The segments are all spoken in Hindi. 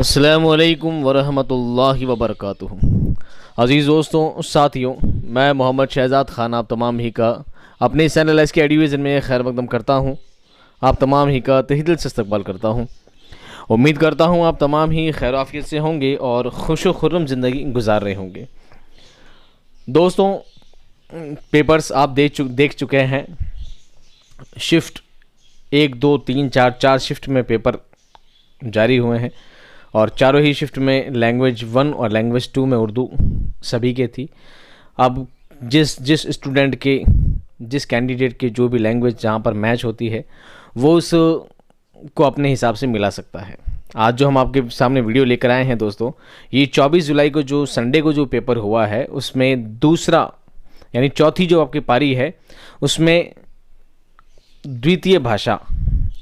अस्सलामुअलैकुम वरहमतुल्लाहि वबरकातुहू। अज़ीज़ दोस्तों, साथियों, मैं मोहम्मद शहज़ाद ख़ान आप तमाम ही का अपने चैनल एस के एडिविज़न में खैर मकदम करता हूँ। आप तमाम ही का तहे दिल से इस्तक़बाल करता हूँ। उम्मीद करता हूँ आप तमाम ही खैर आफियत से होंगे और खुश व खुर्रम ज़िंदगी गुजार रहे होंगे। दोस्तों, पेपर्स आप देख चुके हैं। शिफ्ट 1, 2, 3, 4 शिफ्ट में पेपर जारी हुए हैं और चारों ही शिफ्ट में लैंग्वेज 1 और लैंग्वेज 2 में उर्दू सभी के थी। अब जिस स्टूडेंट के जिस कैंडिडेट के जो भी लैंग्वेज जहाँ पर मैच होती है वो उस को अपने हिसाब से मिला सकता है। आज जो हम आपके सामने वीडियो लेकर आए हैं दोस्तों, ये 24 जुलाई को जो संडे को जो पेपर हुआ है उसमें दूसरा यानी चौथी जो आपकी पारी है उसमें द्वितीय भाषा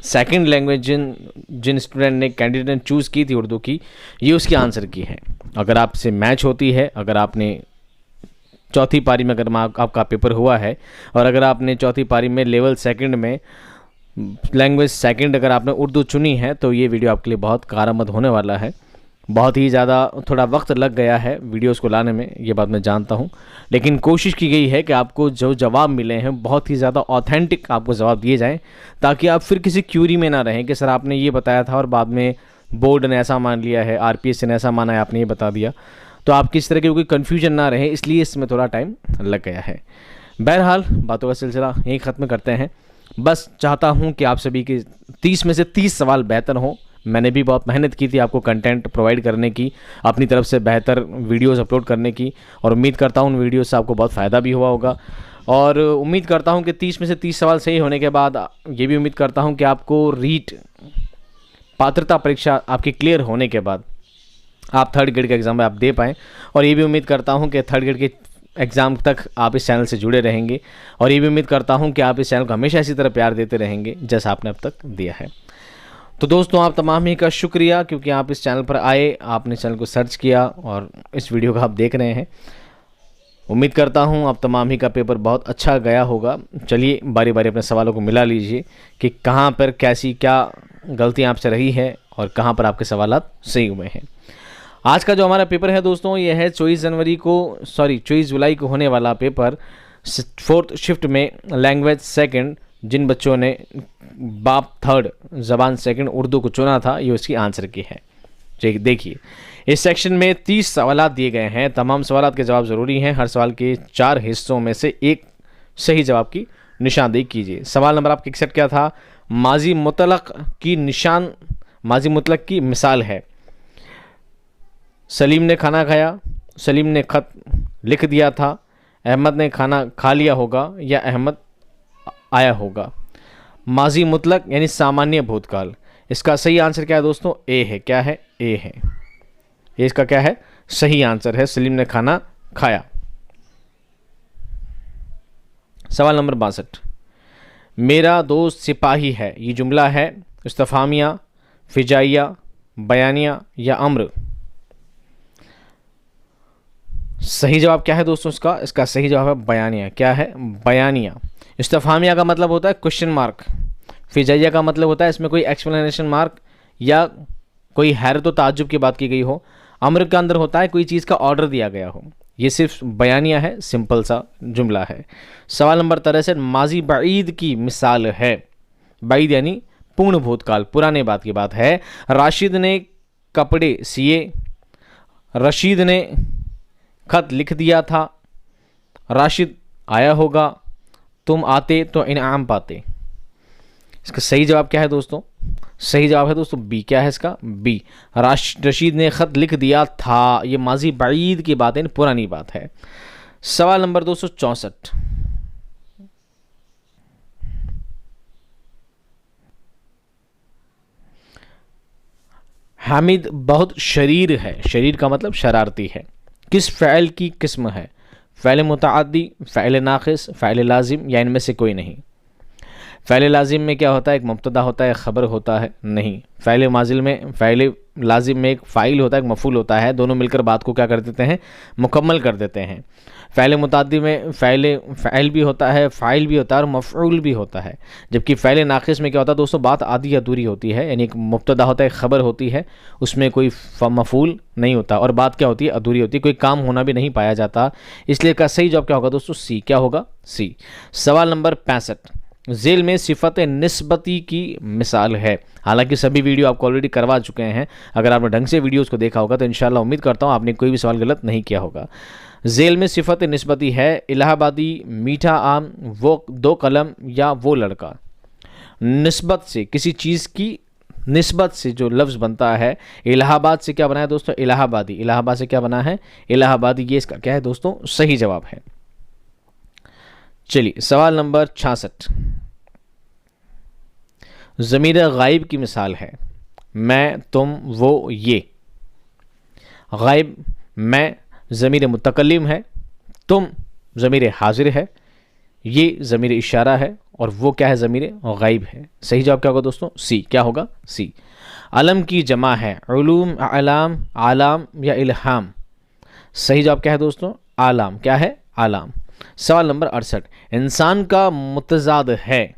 सेकंड लैंग्वेज जिन स्टूडेंट ने कैंडिडेट ने चूज़ की थी उर्दू की, ये उसकी आंसर की है। अगर आपसे मैच होती है, अगर आपने चौथी पारी में अगर आपका पेपर हुआ है और अगर आपने चौथी पारी में लेवल सेकंड में लैंग्वेज सेकंड अगर आपने उर्दू चुनी है तो ये वीडियो आपके लिए बहुत कारआमद होने वाला है। बहुत ही ज़्यादा थोड़ा वक्त लग गया है वीडियोस को लाने में, ये बात मैं जानता हूँ, लेकिन कोशिश की गई है कि आपको जो जवाब मिले हैं बहुत ही ज़्यादा ऑथेंटिक आपको जवाब दिए जाएं, ताकि आप फिर किसी क्यूरी में ना रहें कि सर आपने ये बताया था और बाद में बोर्ड ने ऐसा मान लिया है, RPSC ने ऐसा माना है, आपने ये बता दिया, तो आप किस तरह की कोई कन्फ्यूजन ना रहे, इसलिए इसमें थोड़ा टाइम लग गया है। बहरहाल बातों का सिलसिला यहीं ख़त्म करते हैं। बस चाहता हूँ कि आप सभी के 30 में से 30 सवाल बेहतर हों। मैंने भी बहुत मेहनत की थी आपको कंटेंट प्रोवाइड करने की, अपनी तरफ से बेहतर वीडियोस अपलोड करने की, और उम्मीद करता हूँ उन वीडियो से आपको बहुत फ़ायदा भी हुआ होगा। और उम्मीद करता हूँ कि 30 में से 30 सवाल सही होने के बाद ये भी उम्मीद करता हूँ कि आपको रीट पात्रता परीक्षा आपकी क्लियर होने के बाद आप थर्ड ग्रेड के एग्ज़ाम में आप दे पाएँ। और ये भी उम्मीद करता हूँ कि थर्ड ग्रेड के एग्ज़ाम तक आप इस चैनल से जुड़े रहेंगे, और ये भी उम्मीद करता हूँ कि आप इस चैनल को हमेशा इसी तरह प्यार देते रहेंगे जैसा आपने अब तक दिया है। तो दोस्तों, आप तमाम ही का शुक्रिया क्योंकि आप इस चैनल पर आए, आपने चैनल को सर्च किया और इस वीडियो को आप देख रहे हैं। उम्मीद करता हूं आप तमाम ही का पेपर बहुत अच्छा गया होगा। चलिए बारी बारी अपने सवालों को मिला लीजिए कि कहां पर कैसी क्या गलतियां आपसे रही है और कहां पर आपके सवालात सही हुए हैं। आज का जो हमारा पेपर है दोस्तों, ये है 24 जुलाई को होने वाला पेपर 4th शिफ्ट में लैंग्वेज सेकेंड। जिन बच्चों ने बाप थर्ड ज़बान सेकंड उर्दू को चुना था, ये उसकी आंसर की है। देखिए, इस सेक्शन में 30 सवालात दिए गए हैं। तमाम सवालात के जवाब ज़रूरी हैं। हर सवाल के 4 हिस्सों में से एक सही जवाब की निशानदेही कीजिए। सवाल नंबर आपके 61 क्या था? माजी मुतलक की मिसाल है। सलीम ने खाना खाया, सलीम ने ख़त लिख दिया था, अहमद ने खाना खा लिया होगा या अहमद आया होगा। माजी मुतलक यानी सामान्य भूतकाल। इसका सही आंसर क्या है दोस्तों? ए है। क्या है? ए है। ये इसका क्या है? सही आंसर है। सलीम ने खाना खाया। सवाल नंबर 62, मेरा दोस्त सिपाही है। ये जुमला है इस्तिफामिया, फिजाइया, बयानिया या अम्र। सही जवाब क्या है दोस्तों इसका सही जवाब है बयानिया। क्या है? बयानिया। इस्तिफामिया का मतलब होता है क्वेश्चन मार्क। फिजाइया का मतलब होता है इसमें कोई एक्सप्लेनेशन मार्क या कोई हैरत व ताज्जुब की बात की गई हो। अम्र का अंदर होता है कोई चीज़ का ऑर्डर दिया गया हो। ये सिर्फ बयानिया है, सिंपल सा जुमला है। सवाल नंबर 63, माजी बईद की मिसाल है। बईद यानी पूर्ण भूतकाल, पुराने बात की बात है। राशिद ने कपड़े सिए, रशीद ने खत लिख दिया था, राशिद आया होगा, तुम आते तो इनाम पाते। इसका सही जवाब क्या है दोस्तों? सही जवाब है दोस्तों बी। क्या है इसका? बी। रशीद ने खत लिख दिया था। ये माजी बईद की बात है, पुरानी बात है। सवाल नंबर 264, हामिद बहुत शरीर है। शरीर का मतलब शरारती है। किस फ़ैल की किस्म है? फ़ैल मुतअद्दी, फ़ैल नाक़िस, फ़ैल लाजिम या इनमें से कोई नहीं। फ़ैल लाजिम में क्या होता है, एक मुब्तदा होता है, ख़बर होता है? नहीं। फ़ैल लाजिम में एक फ़ाइल होता है, एक मफ़ूल होता है, दोनों मिलकर बात को क्या कर देते हैं, मुकम्मल कर देते हैं। फ़ैल मुतअद्दी में फ़ाइल भी होता है, फ़ाइल भी होता है और मफ़ऊल भी होता है। जबकि फ़ैल नाक़िस में क्या होता है दोस्तों, बात आधी अधूरी होती है, यानी एक मुब्तदा होता है, एक ख़बर होती है, उसमें कोई मफ़ऊल नहीं होता और बात क्या होती है, अधूरी होती है, कोई काम होना भी नहीं पाया जाता। इसलिए का सही जवाब क्या होगा दोस्तों, सी। क्या होगा, सी। सवाल नंबर 65, ज़ेल में सिफ़त निस्बती की मिसाल है। हालांकि सभी वीडियो आपको ऑलरेडी करवा चुके हैं, अगर आपने ढंग से वीडियोस को देखा होगा तो इंशाल्लाह उम्मीद करता हूँ आपने कोई भी सवाल गलत नहीं किया होगा। ज़ेल में सिफ़त निस्बती है, इलाहाबादी, मीठा आम, वो दो कलम या वो लड़का। निस्बत से, किसी चीज़ की निस्बत से जो लफ्ज़ बनता है, इलाहाबाद से क्या बना है दोस्तों, इलाहाबादी। इलाहाबाद से क्या बना है, इलाहाबादी। ये इसका क्या है दोस्तों, सही जवाब है। चलिए सवाल नंबर 66, ज़मीर गायब की मिसाल है। मैं, तुम, वो, ये। गायब मैं ज़मीर मुतकल्लिम है, तुम ज़मीर हाजिर है, ये ज़मीर इशारा है और वो क्या है, ज़मीर गायब है। सही जवाब क्या होगा दोस्तों, सी। क्या होगा, सी। अलम की जमा है, उलूम, अलाम, आलाम या इल्हाम। सही जवाब क्या है दोस्तों, आलाम। क्या है, आलाम। सवाल नंबर 68, इंसान का मुतज़ाद है,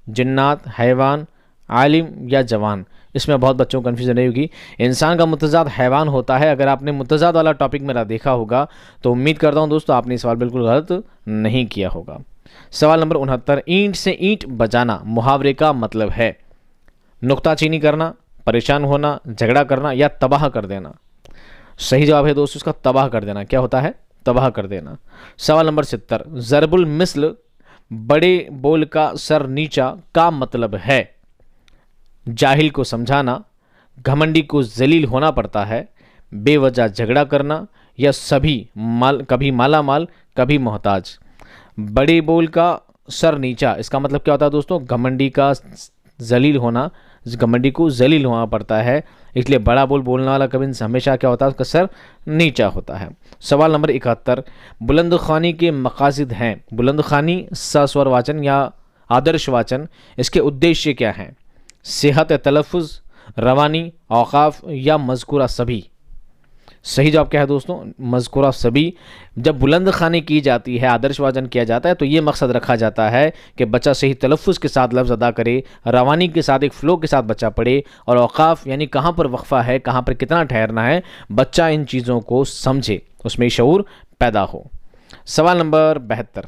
जिन्नात, हैवान, आलिम या जवान। इसमें बहुत बच्चों को कन्फ्यूजन नहीं होगी। इंसान का मुतज़ाद हैवान होता है। अगर आपने मुतज़ाद वाला टॉपिक मेरा देखा होगा तो उम्मीद करता हूँ दोस्तों आपने सवाल बिल्कुल गलत नहीं किया होगा। सवाल नंबर 69, ईंट से ईंट बजाना मुहावरे का मतलब है, नुक्ताचीनी करना, परेशान होना, झगड़ा करना या तबाह कर देना। सही जवाब है दोस्तों इसका तबाह कर देना। क्या होता है, तबाह कर देना। सवाल नंबर 70, ज़रबुल मिस्ल, बड़े बोल का सर नीचा का मतलब है, जाहिल को समझाना, घमंडी को जलील होना पड़ता है, बेवजह झगड़ा करना या कभी माला माल कभी मोहताज। बड़े बोल का सर नीचा, इसका मतलब क्या होता है दोस्तों, घमंडी का जलील होना, घमंडी को जलील होना पड़ता है, इसलिए बड़ा बोल बोलने वाला कभी हमेशा क्या होता है, उसका सर नीचा होता है। सवाल नंबर 71, बुलंद ख़्वानी के मकासद हैं। बुलंद ख़्वानी सस्वरवाचन या आदर्शवाचन, इसके उद्देश्य क्या हैं, सेहत तलफ़ुज़, रवानी, औक़ाफ़ या मज़कूरा सभी। सही जवाब क्या है दोस्तों, मज़कूरा सभी। जब बुलंद ख़्वानी की जाती है, आदर्शवाचन किया जाता है तो ये मकसद रखा जाता है कि बच्चा सही तलफ़ुज़ के साथ लफ्ज़ अदा करे, रवानी के साथ एक फ़्लो के साथ बच्चा पढ़े, और औक़ाफ़ यानी कहाँ पर वक्फ़ा है, कहाँ पर कितना ठहरना है, बच्चा इन चीज़ों को समझे, उसमें शऊर पैदा हो। सवाल नंबर 72,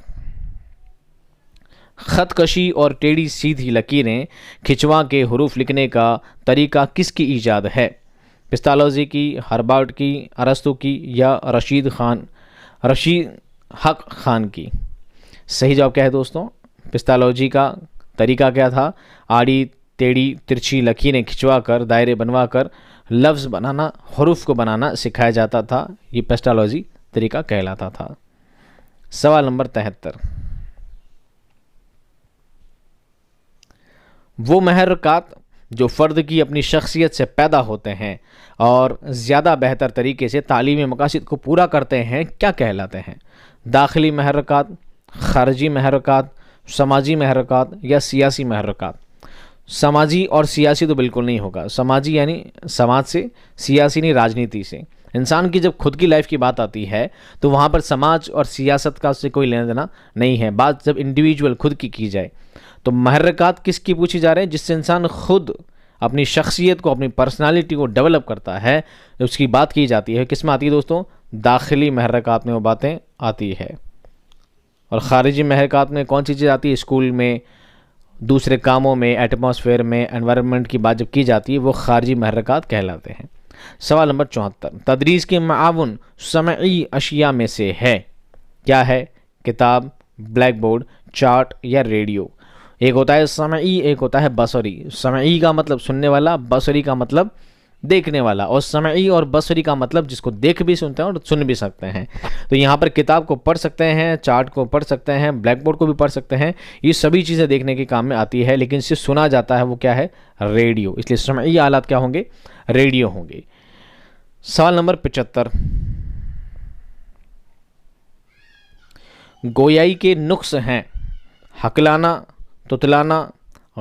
ख़तकशी और टेढ़ी सीधी लकीरें खिंचवा के हुरूफ लिखने का तरीका किसकी ईजाद है, पिस्तालोजी की, हर्बर्ट की, अरस्तु की या रशीद हक ख़ान की। सही जवाब क्या है दोस्तों, पिस्तालोजी का तरीका क्या था, आड़ी टेढ़ी तिरछी लकीरें खिंचवा कर, दायरे बनवा कर लफ्ज़ बनाना, हुरूफ को बनाना सिखाया जाता था, ये पिस्तालोजी तरीका कहलाता था। सवाल नंबर 73, वो महरक़ात जो फ़र्द की अपनी शख्सियत से पैदा होते हैं और ज़्यादा बेहतर तरीके से तालीमी मकासद को पूरा करते हैं, क्या कहलाते हैं, दाखिली महरक़ात, ख़ारजी महरक़ात, समाजी महरक़ात या सियासी महरक़ात। समाजी और सियासी तो बिल्कुल नहीं होगा, समाजी यानी समाज से, सियासी नहीं राजनीति से। इंसान की जब खुद की लाइफ की बात आती है तो वहाँ पर समाज और सियासत का उससे कोई लेना देना नहीं है। बात जब इंडिविजुअल खुद की जाए तो महरक़ात किसकी पूछी जा रही है, जिससे इंसान खुद अपनी शख्सियत को, अपनी पर्सनालिटी को डेवलप करता है, उसकी बात की जाती है। किस में आती है दोस्तों, दाखिली महरक़ात में वो बातें आती है। और ख़ारिजी महरक़ात में कौन सी चीज़ आती है, स्कूल में, दूसरे कामों में, एटमॉस्फेयर में, एनवायरनमेंट की बात जब की जाती है वो ख़ारिजी महरक़ात कहलाते हैं। सवाल नंबर 74, तदरीस के माउन समई अशिया में से है, क्या है, किताब, ब्लैक बोर्ड, चार्ट या रेडियो। एक होता है समई, एक होता है बसरी। समई का मतलब सुनने वाला, बसरी का मतलब देखने वाला, और समई और बसरी का मतलब जिसको देख भी सुनते हैं और सुन भी सकते हैं। तो यहाँ पर किताब को पढ़ सकते हैं, चार्ट को पढ़ सकते हैं, ब्लैक बोर्ड को भी पढ़ सकते हैं, ये सभी चीज़ें देखने के काम में आती है, लेकिन इससे सुना जाता है वो क्या है, रेडियो। इसलिए समई आलात क्या होंगे, रेडियो होंगे। सवाल नंबर 75, गोयाई के नुक्स हैं, हकलाना, तुतलाना,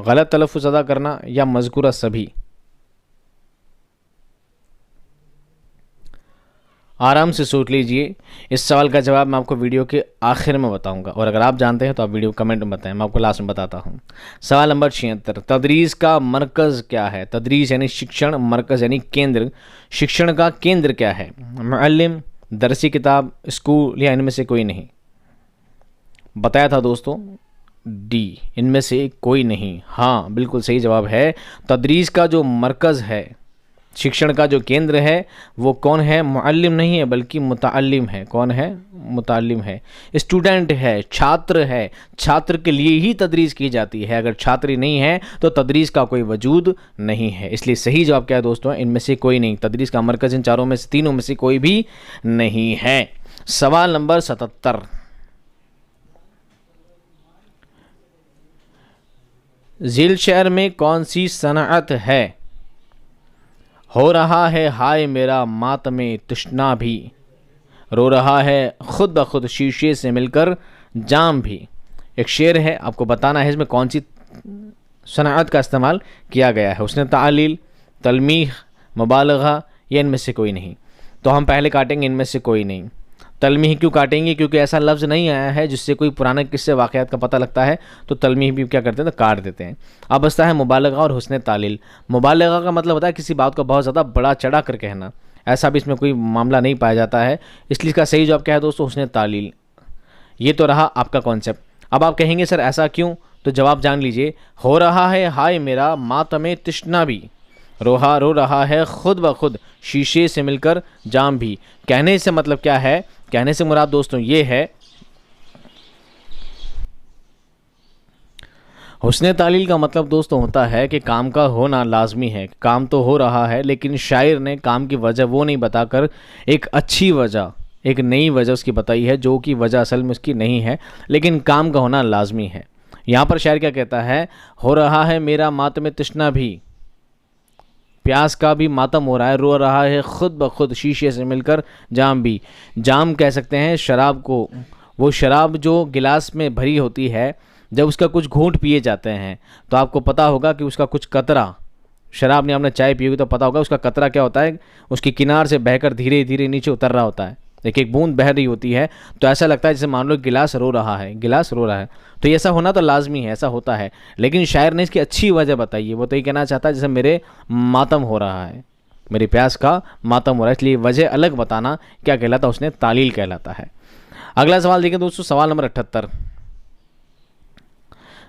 गलत तलफ़ुज़ अदा करना या मज़कूरा सभी? आराम से सोच लीजिए। इस सवाल का जवाब मैं आपको वीडियो के आखिर में बताऊंगा, और अगर आप जानते हैं तो आप वीडियो कमेंट में बताएं, मैं आपको लास्ट में बताता हूं। सवाल नंबर 76, तदरीस का मरकज़ क्या है? तदरीस यानी शिक्षण, मरकज़ यानी केंद्र। शिक्षण का केंद्र क्या है? मुअल्लिम, दरसी किताब, स्कूल या इनमें से कोई नहीं? बताया था दोस्तों डी, इनमें से कोई नहीं। हाँ, बिल्कुल सही जवाब है। तदरीस का जो मरकज़ है, शिक्षण का जो केंद्र है, वो कौन है? मुअल्लिम नहीं है बल्कि मुतअल्लिम है। कौन है? मुतअल्लिम है, स्टूडेंट है, छात्र है। छात्र के लिए ही तदरीस की जाती है। अगर छात्र नहीं है तो तदरीस का कोई वजूद नहीं है। इसलिए सही जवाब क्या है दोस्तों? इनमें से कोई नहीं। तदरीस का मरकज़ इन चारों में से, तीनों में से कोई भी नहीं है। सवाल नंबर 77, झील शहर में कौन सी सनअत है? हो रहा है हाय मेरा मातमे तृष्णा भी, रो रहा है खुद ब खुद शीशे से मिलकर जाम भी। एक शेर है, आपको बताना है इसमें कौन सी सनअत का इस्तेमाल किया गया है। उसने तालील, तलमीह, मुबालगा या इनमें से कोई नहीं? तो हम पहले काटेंगे इनमें से कोई नहीं। तलमीह क्यों काटेंगे? क्योंकि ऐसा लफ्ज़ नहीं आया है जिससे कोई पुराने किस्से वाक़यात का पता लगता है, तो तलमीह भी क्या करते हैं? तो काट देते हैं। अब बचता है मुबालगा और हुस्न तालील। मुबालगा का मतलब होता है किसी बात को बहुत ज़्यादा बड़ा चढ़ा कर कहना। ऐसा भी इसमें कोई मामला नहीं पाया जाता है। इसलिए इसका सही जवाब क्या है दोस्तों? हुस्न तालील। ये तो रहा आपका कॉन्सेप्ट। अब आप कहेंगे सर ऐसा क्यों? तो जवाब जान लीजिए। हो रहा है हाय मेरा मातमे तृष्णा भी, रो रहा है खुद ब खुद शीशे से मिलकर जाम भी। कहने से मतलब क्या है? कहने से मुराद दोस्तों ये है, हुस्न तालील का मतलब दोस्तों होता है कि काम का होना लाजमी है। काम तो हो रहा है लेकिन शायर ने काम की वजह वो नहीं बताकर एक अच्छी वजह, एक नई वजह उसकी बताई है, जो कि वजह असल में उसकी नहीं है, लेकिन काम का होना लाजमी है। यहाँ पर शायर क्या कहता है? हो रहा है मेरा मातम तृष्णा भी, प्यास का भी मातम हो रहा है, रो रहा है खुद ब खुद शीशे से मिलकर जाम भी। जाम कह सकते हैं शराब को, वो शराब जो गिलास में भरी होती है, जब उसका कुछ घूंट पिए जाते हैं तो आपको पता होगा कि उसका कुछ कतरा, शराब ने आपने चाय पी होगी तो पता होगा उसका कतरा क्या होता है, उसकी किनार से बहकर धीरे धीरे नीचे उतर रहा होता है। एक एक बूंद बह रही होती है, तो ऐसा लगता है जैसे मान लो गिलास रो रहा है, गिलास रो रहा है। तो ये ऐसा होना तो लाजमी है, ऐसा होता है। लेकिन शायर ने इसकी अच्छी वजह बताई है। वो तो ये कहना चाहता है जैसे मेरे मातम हो रहा है, मेरी प्यास का मातम हो रहा है, इसलिए वजह अलग बताना क्या कहलाता है? उसने तालील कहलाता है। अगला सवाल देखें दोस्तों, सवाल नंबर 78,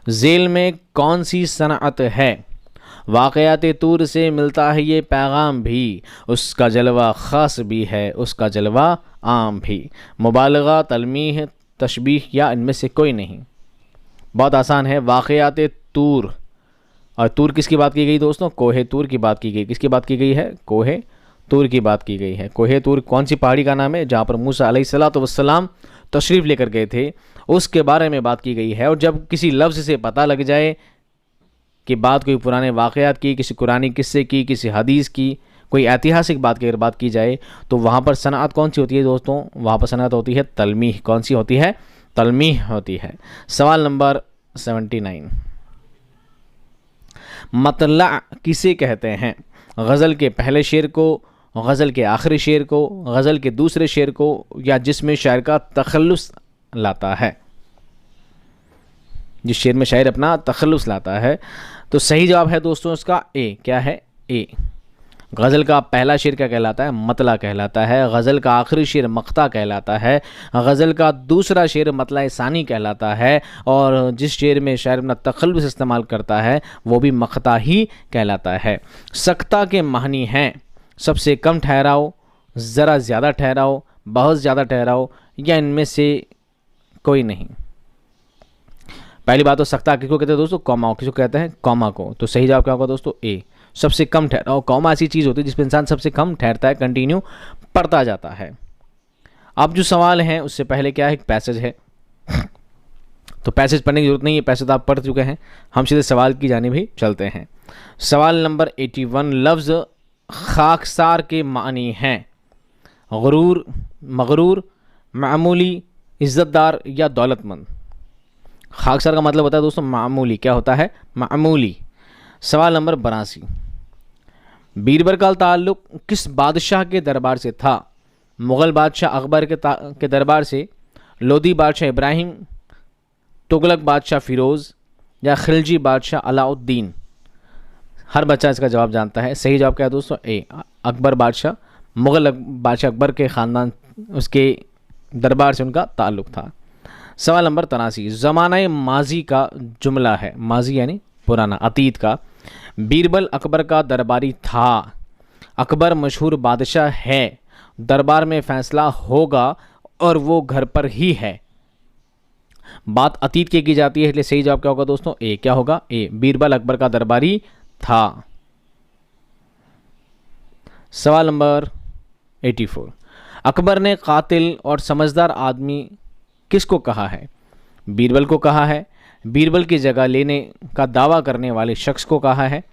झील में कौन सी सनअत है? वाक़यात तूर से मिलता है ये पैगाम भी, उसका जलवा ख़ास भी है, उसका जलवा आम भी। मुबालगा, तलमीह, तशबीह या इनमें से कोई नहीं? बहुत आसान है। वाक़यात तूर, और तूर किसकी बात की गई दोस्तों? कोहे तूर की बात की गई। किसकी बात की गई है? कोहे तूर की बात की गई है। कोहे तूर कौन सी पहाड़ी का नाम है? जहाँ पर मूसा अलैहिस्सलातु वस्सलाम तशरीफ़ लेकर गए थे, उसके बारे में बात की गई है। और जब किसी लफ्ज़ से पता लग जाए कि बात कोई पुराने वाक़यात की, किसी कुरानी किस्से की, किसी हदीस की, कोई ऐतिहासिक बात की अगर बात की जाए, तो वहाँ पर सनअत कौन सी होती है दोस्तों? वहाँ पर सनअत होती है तलमीह। कौन सी होती है? तलमीह होती है। सवाल नंबर 79, मतला किसे कहते हैं? गज़ल के पहले शेर को, गज़ल के आखिरी शेर को, गज़ल के दूसरे शेर को, या जिसमें शायर का तखल्लुस लाता है, जिस शेर में शायर अपना तखल्लुस लाता है। तो सही जवाब है दोस्तों इसका ए। क्या है? ए। गज़ल का पहला शेर क्या कहलाता है? मतला कहलाता है। गज़ल का आखिरी शेर मक्ता कहलाता है। गज़ल का दूसरा शेर मतला सानी कहलाता है। और जिस शेर में शायर अपना तखल्लुस इस्तेमाल करता है वो भी मक्ता ही कहलाता है। सख्ता के मानी हैं सबसे कम ठहराओ, ज़रा ज़्यादा ठहराओ, बहुत ज़्यादा ठहराओ, या इनमें से कोई नहीं? पहली बात तो सख्ता किसको कहते हैं दोस्तों? कॉमा। किसको कहते हैं? कॉमा को। तो सही जवाब क्या होगा दोस्तों? ए। सबसे कम ठहराओ। कॉमा ऐसी चीज़ होती है जिस पर इंसान सबसे कम ठहरता है, कंटिन्यू पढ़ता जाता है। अब जो सवाल हैं उससे पहले क्या है? एक पैसेज है, तो पैसेज पढ़ने की जरूरत नहीं है, पैसेज आप पढ़ चुके हैं। हम सीधे सवाल की जानिब ही चलते हैं। सवाल नंबर 81, लफ्ज़ खाकसार के मानी हैं गुरूर, मगरूर, मामूली, इज़्ज़तदार या दौलतमंद? खाकसार का मतलब होता है दोस्तों मामूली। क्या होता है? मामूली। सवाल नंबर 82, बीरबल का ताल्लुक किस बादशाह के दरबार से था? मुग़ल बादशाह अकबर के दरबार से, लोधी बादशाह इब्राहिम, तुगलक बादशाह फ़िरोज़ या खिलजी बादशाह अलाउद्दीन? हर बच्चा इसका जवाब जानता है। सही जवाब क्या है दोस्तों? ए, अकबर बादशाह, मुग़ल बादशाह अकबर के ख़ानदान, उसके दरबार से उनका ताल्लुक़ था। सवाल नंबर 83, ज़माना माजी का जुमला है, माजी यानी पुराना, अतीत का। बीरबल अकबर का दरबारी था, अकबर मशहूर बादशाह है, दरबार में फ़ैसला होगा और वो घर पर ही है। बात अतीत की जाती है, इसलिए सही जवाब क्या होगा दोस्तों? ए। क्या होगा? ए, बीरबल अकबर का दरबारी था। सवाल नंबर 84, अकबर ने कातिल और समझदार आदमी किसको कहा है? बीरबल को कहा है, बीरबल की जगह लेने का दावा करने वाले शख्स को कहा है,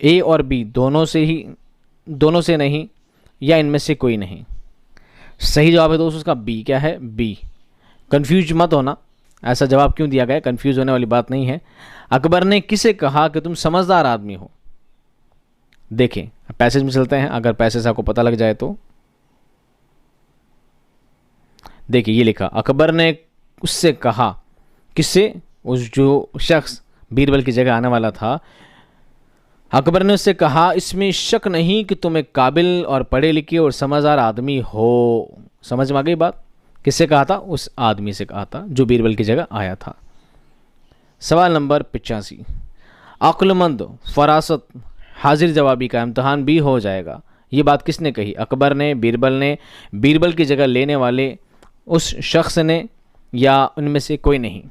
ए और बी दोनों से नहीं, या इनमें से कोई नहीं? सही जवाब है दोस्तों उसका बी। क्या है? बी। कंफ्यूज मत होना, ऐसा जवाब क्यों दिया गया, कंफ्यूज होने वाली बात नहीं है। अकबर ने किसे कहा कि तुम समझदार आदमी हो? देखें, पैसेज में चलते हैं, अगर पैसेज आपको पता लग जाए तो। देखिए, ये लिखा, अकबर ने उससे कहा, किससे? उस जो शख्स बीरबल की जगह आने वाला था, अकबर ने उससे कहा, इसमें शक नहीं कि तुम एक काबिल और पढ़े लिखे और समझदार आदमी हो। समझ में आ गई बात? किससे कहा था? उस आदमी से कहा था जो बीरबल की जगह आया था। सवाल नंबर 85, अक्लमंद, फरासत, हाजिर जवाबी का इम्तहान भी हो जाएगा, ये बात किसने कही? अकबर ने, बीरबल की जगह लेने वाले उस शख्स ने, या उनमें से कोई नहीं?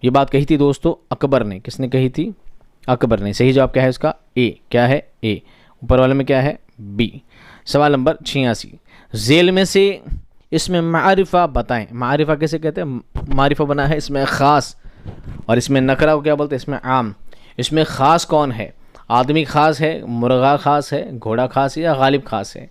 ये बात कही थी दोस्तों अकबर ने। किसने कही थी? अकबर ने। सही जवाब क्या है उसका? ए। क्या है? ए। ऊपर वाले में क्या है? बी। सवाल नंबर 86, जेल में से इसमें मारिफा बताएं। मारिफा कैसे कहते हैं? मारिफा बना है इसमें ख़ास, और इसमें नकरा को क्या बोलते हैं? इसमें आम। इसमें ख़ास कौन है? आदमी ख़ास है, मुर्गा ख़ास है, घोड़ा ख़ास है, या गालिब ख़ास है?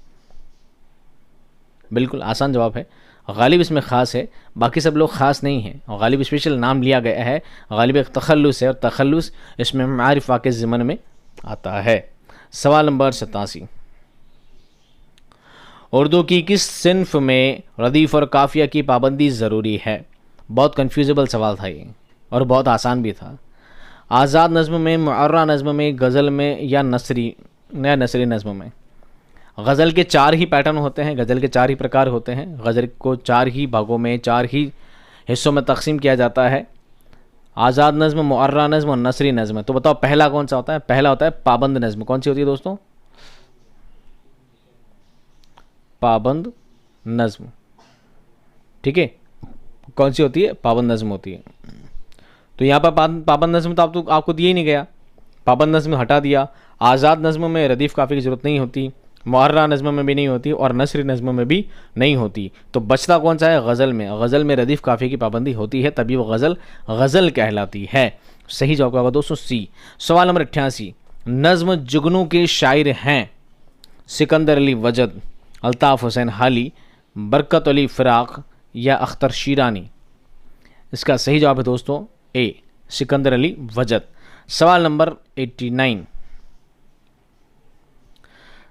बिल्कुल आसान जवाब है, गालिब इसमें ख़ास है, बाकी सब लोग ख़ास नहीं हैं। और गालिब स्पेशल नाम लिया गया है, गालिब एक तखल्लुस है, और तखल्लुस इसमें मारिफा के ज़िमन में आता है। सवाल नंबर 87, उर्दू की किस सिन्फ में रदीफ़ और काफ़िया की पाबंदी ज़रूरी है? बहुत कन्फ्यूजेबल सवाल था ये, और बहुत आसान भी था। आज़ाद नज़्म में, मुअर्रा नज़्म में, गज़ल में, या नसरी नज़्म में? गज़ल के 4 ही पैटर्न होते हैं, गज़ल के 4 ही प्रकार होते हैं। गज़ल को 4 ही भागों में, 4 ही हिस्सों में तकसीम किया जाता है, आज़ाद नज़्म, मुअर्रा नज़्म और नसरी नज़्म। तो बताओ पहला कौन सा होता है? पहला होता है पाबंद नज़्म। कौन सी होती है दोस्तों? पाबंद नज़्म। ठीक है, कौन सी होती है? पाबंद नज़्म होती है। तो यहाँ पर पाबंद नज़्म तो आपको दिया ही नहीं गया, पाबंद नज़्म हटा दिया। आज़ाद नज़्म में रदीफ़ काफ़ी की ज़रूरत नहीं होती, मुअर्रा नज़्म में भी नहीं होती, और नसरी नज़्म में भी नहीं होती। तो बचता कौन सा है? गज़ल में। गज़ल में रदीफ़ काफ़ी की पाबंदी होती है, तभी वो गज़ल कहलाती है। सही जवाब होगा दोस्तों सी। सवाल नंबर 88, नज़्म जुगनू के शायर हैं सिकंदर अली वजद, अल्ताफ़ हुसैन हाली, बरकत अली फ़िराक, या अख्तर शीरानी? इसका सही जवाब है दोस्तों ए, सिकंदर अली वजद। सवाल नंबर 89,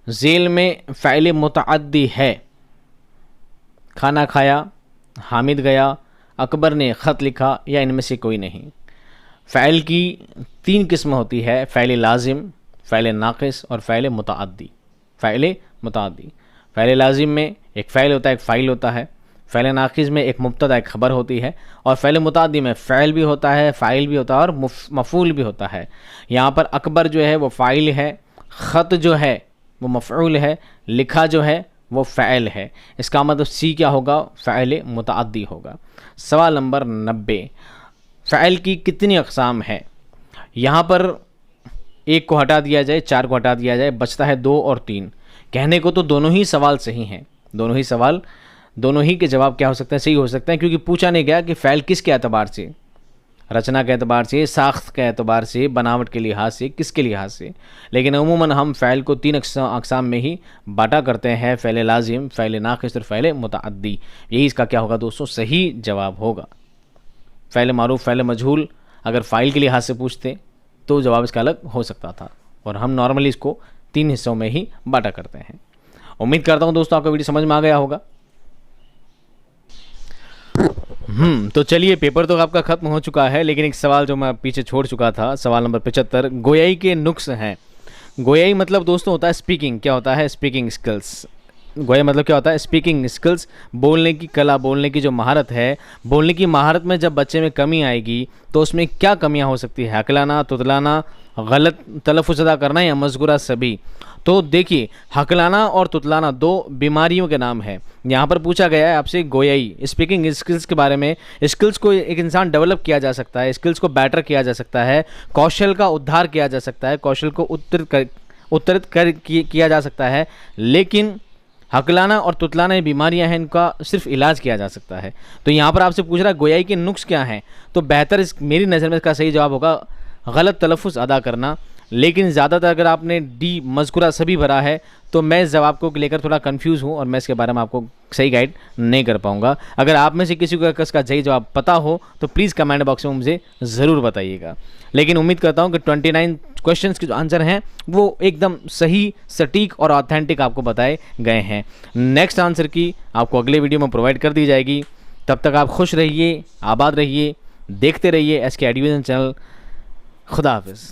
जेल में फ़ैल मुतअद्दी है, खाना खाया, हामिद गया, अकबर ने ख़त लिखा, या इनमें से कोई नहीं? फ़ैल की 3 किस्म होती है, फ़ैल लाजिम, फ़ैल नाक़िस और फ़ैल मुतअद्दी। फ़ैल मुतअद्दी, फ़ैल लाजिम में एक फ़ैल होता है, एक फ़ाइल होता है। फ़ैल नाक़िस में एक मुब्तदा, एक खबर होती है। और फ़ैल मुतअद्दी में फ़ैल भी होता है, फ़ाइल भी होता है, और मफ़ूल भी होता है। यहाँ पर अकबर जो है वो फ़ाइल है, ख़त जो है वो मफ़ऊल है, लिखा जो है वो फ़ैल है। इसका मतलब सी क्या होगा? फ़ैल मुतअद्दी होगा। सवाल नंबर 90, फ़ैल की कितनी अक़साम है? यहाँ पर 1 को हटा दिया जाए, 4 को हटा दिया जाए, बचता है 2 और 3। कहने को तो दोनों ही सवाल सही हैं, दोनों ही के जवाब क्या हो सकते हैं? सही हो सकते हैं, क्योंकि पूछा नहीं गया कि फ़ैल किसके एतबार से, रचना के एतबार से, साख्त के एतबार से, बनावट के लिहाज से, किसके लिहाज से। लेकिन अमूमन हम फ़ैल को 3 अक़साम में ही बांटा करते हैं, फ़ैल लाजिम, फ़ैल नाक़िस और फ़ैल मुतअद्दी। यही इसका क्या होगा दोस्तों? सही जवाब होगा। फ़ैल मारूफ, फ़ैल मजहूल अगर फ़ाइल के लिहाज से पूछते तो जवाब इसका अलग हो सकता था, और हम नॉर्मली इसको 3 हिस्सों में ही बांटा करते हैं। उम्मीद करता हूँ दोस्तों आपको वीडियो समझ में आ गया होगा। तो चलिए, पेपर तो आपका ख़त्म हो चुका है, लेकिन एक सवाल जो मैं पीछे छोड़ चुका था, सवाल नंबर 75, गोयाई के नुक्स हैं। गोयाई मतलब दोस्तों होता है स्पीकिंग। क्या होता है? Speaking skills. गोया मतलब क्या होता है? स्पीकिंग स्किल्स, बोलने की कला, बोलने की जो महारत है। बोलने की महारत में जब बच्चे में कमी आएगी तो उसमें क्या कमियां हो सकती है? हकलाना, तुतलाना, गलत तलफ़ुज़ अदा करना या मज़कूरा सभी। तो देखिए, हकलाना और तुतलाना 2 बीमारियों के नाम है। यहाँ पर पूछा गया है आपसे गोयाई स्पीकिंग स्किल्स के बारे में। स्किल्स को एक इंसान डेवलप किया जा सकता है, स्किल्स को बेटर किया जा सकता है, कौशल का उद्धार किया जा सकता है, कौशल को उत्तरित किया जा सकता है, लेकिन हकलाना और तुतलाना ये बीमारियां हैं, इनका सिर्फ इलाज किया जा सकता है। तो यहाँ पर आपसे पूछ रहा है गोयाई के नुक्स क्या हैं, तो बेहतर मेरी नज़र में इसका सही जवाब होगा गलत तलफ़ुज़ अदा करना। लेकिन ज़्यादातर अगर आपने डी मज़कूरा सभी भरा है तो मैं इस जवाब को लेकर थोड़ा कंफ्यूज हूँ और मैं इसके बारे में आपको सही गाइड नहीं कर पाऊँगा। अगर आप में से किसी को इसका सही जवाब पता हो तो प्लीज़ कमेंट बॉक्स में मुझे ज़रूर बताइएगा। लेकिन उम्मीद करता हूँ कि 29 क्वेश्चंस के जो आंसर हैं वो एकदम सही, सटीक और ऑथेंटिक आपको बताए गए हैं। नेक्स्ट आंसर की आपको अगले वीडियो में प्रोवाइड कर दी जाएगी। तब तक आप खुश रहिए, आबाद रहिए, देखते रहिए SK एजुकेशन चैनल। खुदा हाफिज़।